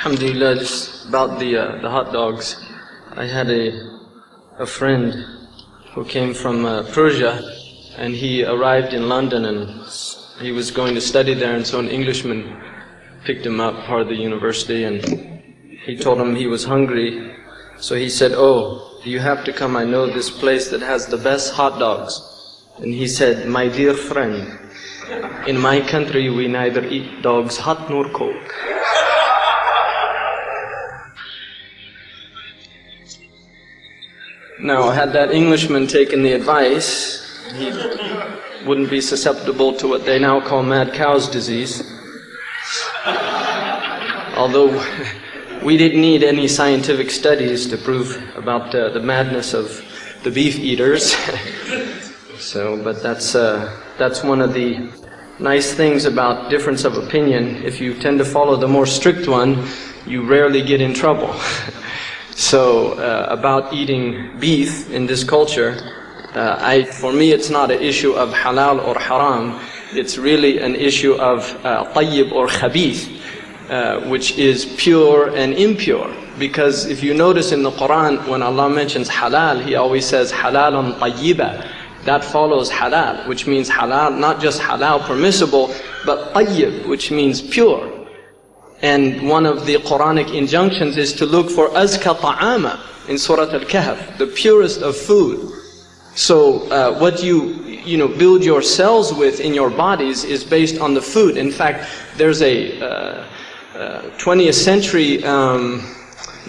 Alhamdulillah, just about the hot dogs. I had a friend who came from Persia, and he arrived in London and he was going to study there, and so an Englishman picked him up, part of the university, and he told him he was hungry. So he said, "Oh, you have to come, I know this place that has the best hot dogs." And he said, "My dear friend, in my country we neither eat dogs hot nor cold." Now, had that Englishman taken the advice, he wouldn't be susceptible to what they now call mad cow's disease. Although we didn't need any scientific studies to prove about the madness of the beef eaters. But that's one of the nice things about difference of opinion. If you tend to follow the more strict one, you rarely get in trouble. So about eating beef in this culture, for me it's not an issue of halal or haram. It's really an issue of tayyib or khabith, which is pure and impure. Because if you notice in the Quran, when Allah mentions halal, He always says halalun tayyiba. That follows halal, which means halal, not just halal permissible, but tayyib, which means pure. And one of the Quranic injunctions is to look for azka ta'ama in Surah Al-Kahf, the purest of food. So what you build your cells with in your bodies is based on the food. In fact, there's a 20th century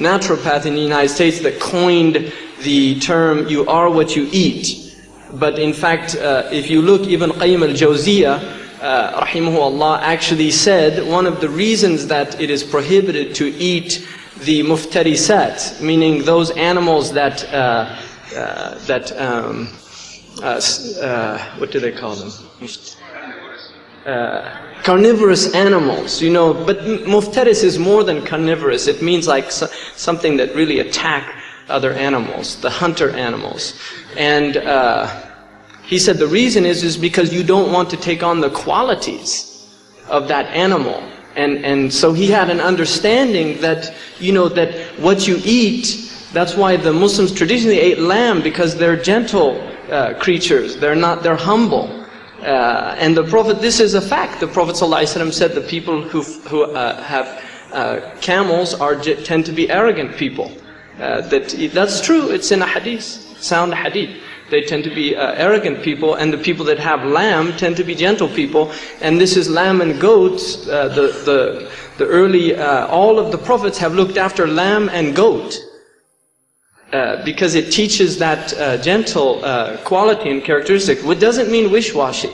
naturopath in the United States that coined the term "you are what you eat." But in fact, if you look, even Qayyim al-Jawziyah, rahimahullah, actually said one of the reasons that it is prohibited to eat the muftarisat, meaning those animals that what do they call them? Carnivorous animals, but muftaris is more than carnivorous. It means like something that really attack other animals, the hunter animals. And he said the reason is because you don't want to take on the qualities of that animal. And so he had an understanding that, that what you eat, that's why the Muslims traditionally ate lamb, because they're gentle creatures. They're humble. And the Prophet, this is a fact. The Prophet ﷺ said the people who have camels tend to be arrogant people. That's true. It's in a hadith, sound hadith. They tend to be arrogant people, and the people that have lamb tend to be gentle people. And this is lamb and goats. The early, all of the prophets have looked after lamb and goat because it teaches that gentle quality and characteristic. It doesn't mean wish-washy,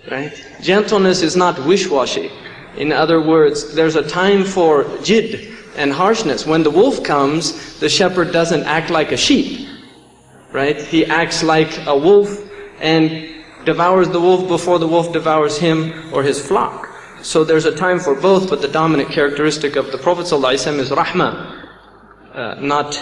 right? Gentleness is not wish-washy. In other words, there's a time for jid and harshness. When the wolf comes, the shepherd doesn't act like a sheep. Right? He acts like a wolf and devours the wolf before the wolf devours him or his flock. So there's a time for both, but the dominant characteristic of the Prophet ﷺ is rahmah, not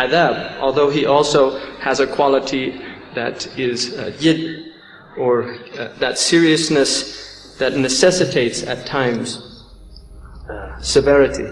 adab, although he also has a quality that is jid, or that seriousness that necessitates at times severity.